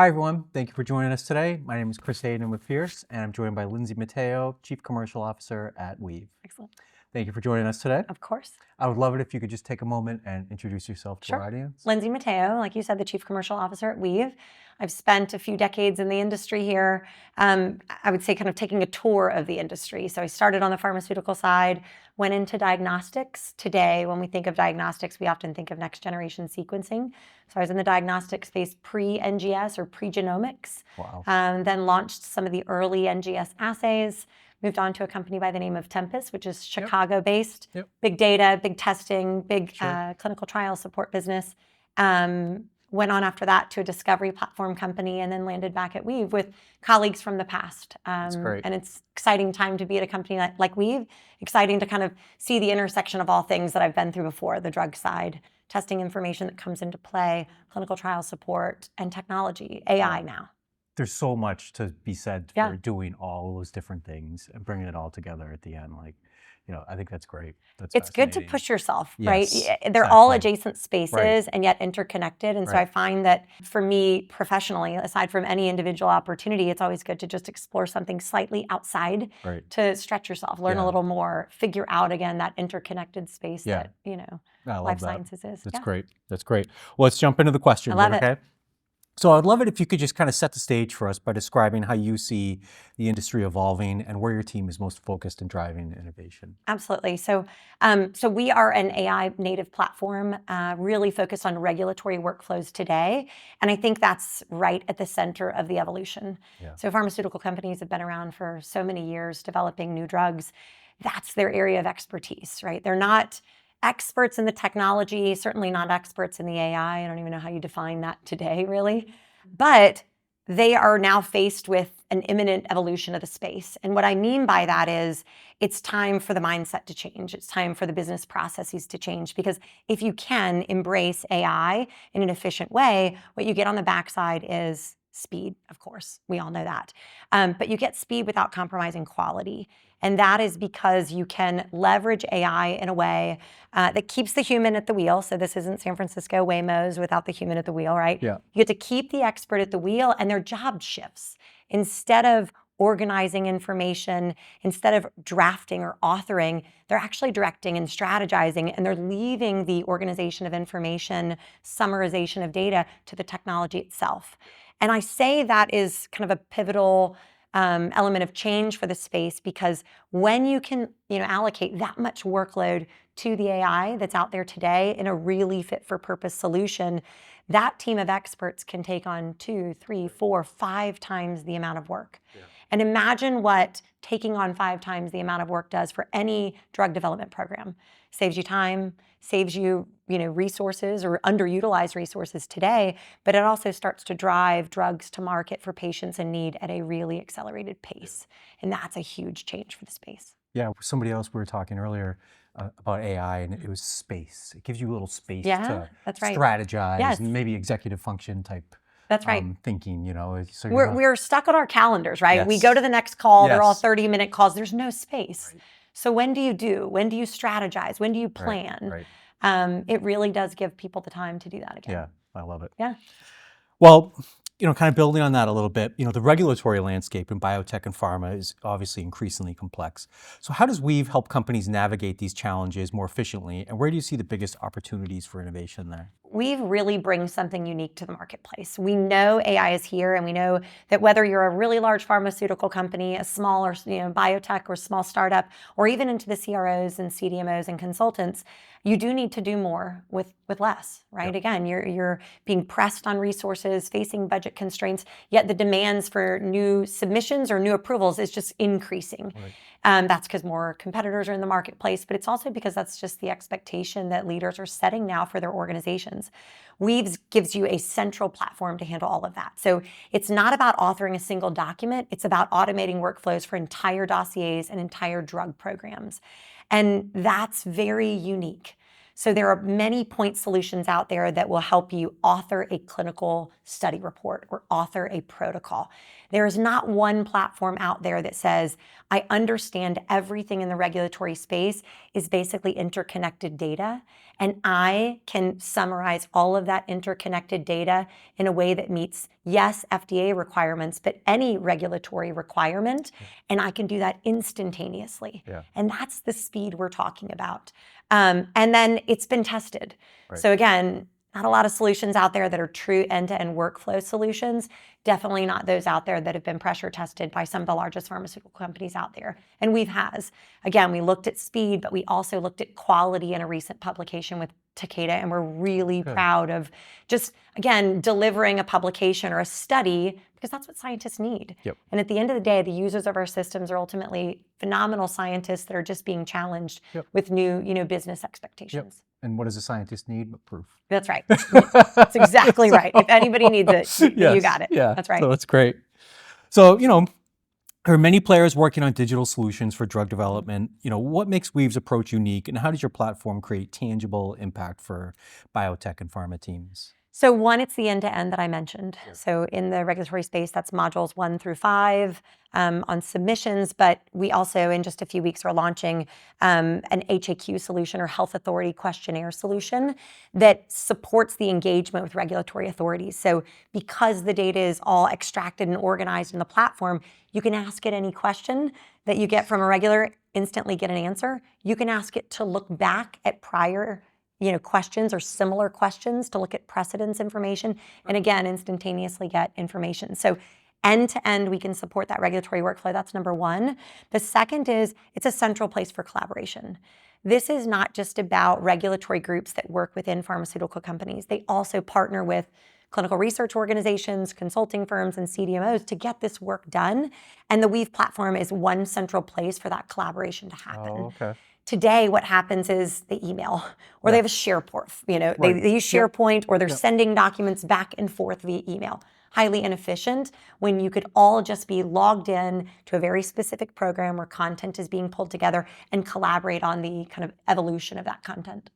Hi, everyone. Thank you for joining us today. My name is Chris Hayden with Fierce, and I'm joined by Lindsay Mateo, Chief Commercial Officer at Weave. Excellent. Thank you for joining us today. Of course. I would love it if you could just take a moment and introduce yourself to our audience. Lindsay Mateo, like you said, the Chief Commercial Officer at Weave. I've spent a few decades in the industry here. I would say kind of taking a tour of the industry. So I started on the pharmaceutical side, went into diagnostics. Today, when we think of diagnostics, we often think of next generation sequencing. So I was in the diagnostic space pre-NGS or pre-genomics. Wow. Then launched some of the early NGS assays. Moved on to a company by the name of Tempus, which is Chicago-based. Yep. Big data, big testing, big clinical trial support business. Went on after that to a discovery platform company and then landed back at Weave with colleagues from the past. That's great. And it's exciting time to be at a company like Weave. Exciting to kind of see the intersection of all things that I've been through before, the drug side, testing information that comes into play, clinical trial support, and technology, AI now. There's so much to be said for doing all those different things and bringing it all together at the end. I think that's great. It's good to push yourself, right? Yes, They're all adjacent spaces and yet interconnected. And so I find that for me professionally, aside from any individual opportunity, it's always good to just explore something slightly outside to stretch yourself, learn a little more, figure out again that interconnected space that, life sciences is. That's great. That's great. Well, let's jump into the questions. I love it. So I'd love it if you could just kind of set the stage for us by describing how you see the industry evolving and where your team is most focused in driving innovation. Absolutely. So we are an AI native platform, really focused on regulatory workflows today. And I think that's right at the center of the evolution. Yeah. So pharmaceutical companies have been around for so many years developing new drugs. That's their area of expertise, right? They're not experts in the technology, certainly not experts in the AI. I don't even know how you define that today, really. But they are now faced with an imminent evolution of the space. And what I mean by that is it's time for the mindset to change. It's time for the business processes to change. Because if you can embrace AI in an efficient way, what you get on the backside is speed, of course. We all know that. But you get speed without compromising quality. And that is because you can leverage AI in a way that keeps the human at the wheel. So this isn't San Francisco Waymos without the human at the wheel, right? Yeah. You get to keep the expert at the wheel and their job shifts. Instead of organizing information, instead of drafting or authoring, they're actually directing and strategizing, and they're leaving the organization of information, summarization of data to the technology itself. And I say that is kind of a pivotal element of change for the space, because when you can allocate that much workload to the AI that's out there today in a really fit for purpose solution, that team of experts can take on 2, 3, 4, 5 times the amount of work. Yeah. And imagine what taking on 5 times the amount of work does for any drug development program. Saves you time, saves you resources or underutilized resources today, but it also starts to drive drugs to market for patients in need at a really accelerated pace. And that's a huge change for the space. Yeah, somebody else, we were talking earlier about AI, and it was space. It gives you a little space to strategize and maybe executive function type thinking, So we're stuck on our calendars, right? Yes. We go to the next call, they're all 30-minute calls, there's no space. Right. So when do you strategize? When do you plan? Right. It really does give people the time to do that again. Yeah, I love it. Yeah. Well, kind of building on that a little bit, the regulatory landscape in biotech and pharma is obviously increasingly complex. So how does Weave help companies navigate these challenges more efficiently, and where do you see the biggest opportunities for innovation there? Weave really brings something unique to the marketplace. We know AI is here, and we know that whether you're a really large pharmaceutical company, a small or biotech or small startup, or even into the CROs and CDMOs and consultants, you do need to do more with less, right? Yep. Again, you're being pressed on resources, facing budget constraints, yet the demands for new submissions or new approvals is just increasing. Right. That's because more competitors are in the marketplace, but it's also because that's just the expectation that leaders are setting now for their organizations. Weave gives you a central platform to handle all of that. So it's not about authoring a single document, it's about automating workflows for entire dossiers and entire drug programs. And that's very unique. So there are many point solutions out there that will help you author a clinical study report or author a protocol. There is not one platform out there that says, I understand everything in the regulatory space is basically interconnected data, and I can summarize all of that interconnected data in a way that meets, yes, FDA requirements, but any regulatory requirement, and I can do that instantaneously. And that's the speed we're talking about. And then it's been tested. So again, not a lot of solutions out there that are true end-to-end workflow solutions. Definitely not those out there that have been pressure tested by some of the largest pharmaceutical companies out there. And we've has. Again, we looked at speed, but we also looked at quality in a recent publication with Takeda, and we're really proud of just, again, delivering a publication or a study because that's what scientists need. And at the end of the day, the users of our systems are ultimately phenomenal scientists that are just being challenged with new, business expectations. And what does a scientist need but proof? That's right. That's exactly right. If anybody needs it, you got it. That's right. So that's great. So, there are many players working on digital solutions for drug development. What makes Weave's approach unique, and how does your platform create tangible impact for biotech and pharma teams? So one, it's the end-to-end that I mentioned. So in the regulatory space, that's modules 1 through 5 on submissions, but we also, in just a few weeks, are launching an HAQ solution or health authority questionnaire solution that supports the engagement with regulatory authorities. So because the data is all extracted and organized in the platform, you can ask it any question that you get from a regular, instantly get an answer. You can ask it to look back at prior questions or similar questions to look at precedence information, and again, instantaneously get information. So end to end, we can support that regulatory workflow. That's number one. The second is it's a central place for collaboration. This is not just about regulatory groups that work within pharmaceutical companies. They also partner with clinical research organizations, consulting firms, and CDMOs to get this work done. And the Weave platform is one central place for that collaboration to happen. Today, what happens is they email, or they have a SharePoint. They use SharePoint, or they're sending documents back and forth via email. Highly inefficient when you could all just be logged in to a very specific program where content is being pulled together and collaborate on the kind of evolution of that content.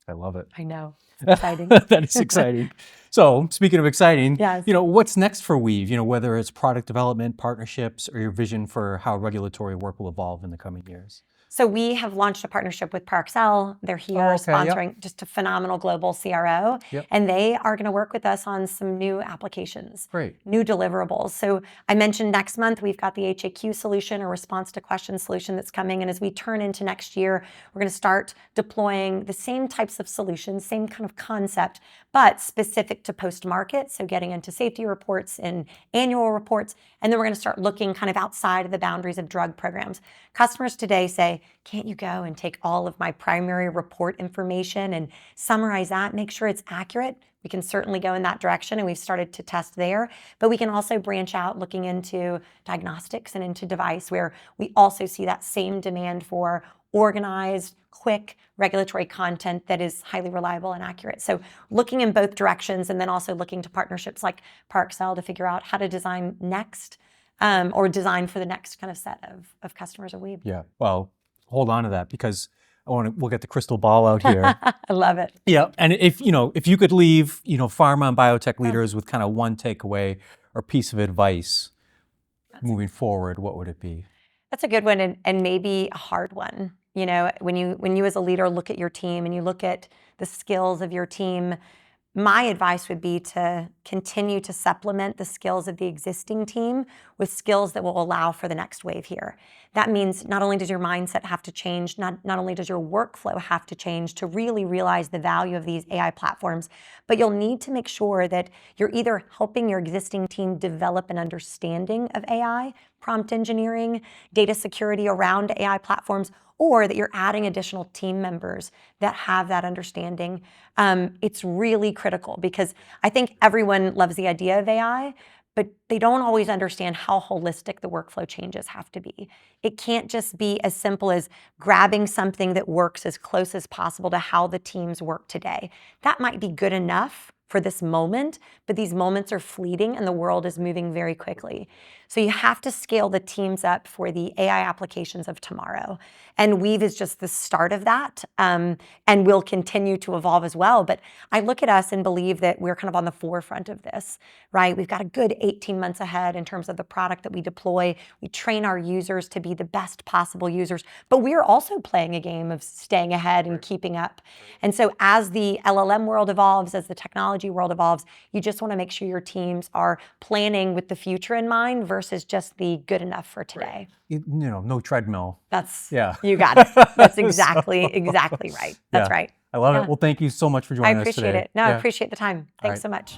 I love it. I know. It's exciting. That is exciting. So speaking of exciting, Yes. What's next for Weave? Whether it's product development, partnerships, or your vision for how regulatory work will evolve in the coming years. So we have launched a partnership with Parexel. They're here sponsoring just a phenomenal global CRO. And they are going to work with us on some new applications, new deliverables. So I mentioned next month, we've got the HAQ solution, or response to questions solution that's coming. And as we turn into next year, we're going to start deploying the same types of solutions, same kind of concept, but specific to post-market. So getting into safety reports and annual reports. And then we're going to start looking kind of outside of the boundaries of drug programs. Customers today say, can't you go and take all of my primary report information and summarize that, make sure it's accurate? We can certainly go in that direction, and we've started to test there. But we can also branch out looking into diagnostics and into device, where we also see that same demand for organized, quick regulatory content that is highly reliable and accurate. So looking in both directions, and then also looking to partnerships like Parexel to figure out how to design next, or design for the next kind of set of customers of Weave. Yeah, well, hold on to that, because we'll get the crystal ball out here. I love it. Yeah, and if you could leave, pharma and biotech leaders with kind of one takeaway or piece of advice moving forward, what would it be? That's a good one, and maybe a hard one. When you as a leader look at your team and you look at the skills of your team, my advice would be to continue to supplement the skills of the existing team with skills that will allow for the next wave here. That means not only does your mindset have to change, not only does your workflow have to change to really realize the value of these AI platforms, but you'll need to make sure that you're either helping your existing team develop an understanding of AI, prompt engineering, data security around AI platforms, or that you're adding additional team members that have that understanding. It's really critical, because I think everyone loves the idea of AI, but they don't always understand how holistic the workflow changes have to be. It can't just be as simple as grabbing something that works as close as possible to how the teams work today. That might be good enough for this moment, but these moments are fleeting and the world is moving very quickly. So you have to scale the teams up for the AI applications of tomorrow. And Weave is just the start of that, and will continue to evolve as well. But I look at us and believe that we're kind of on the forefront of this, right? We've got a good 18 months ahead in terms of the product that we deploy. We train our users to be the best possible users, but we are also playing a game of staying ahead and keeping up. And so as the LLM world evolves, as the technology world evolves, you just want to make sure your teams are planning with the future in mind versus just the good enough for today. No treadmill. You got it. That's exactly right. That's right. I love it. Well, thank you so much for I joining us appreciate today. it. No, I appreciate the time. Thanks right. so much.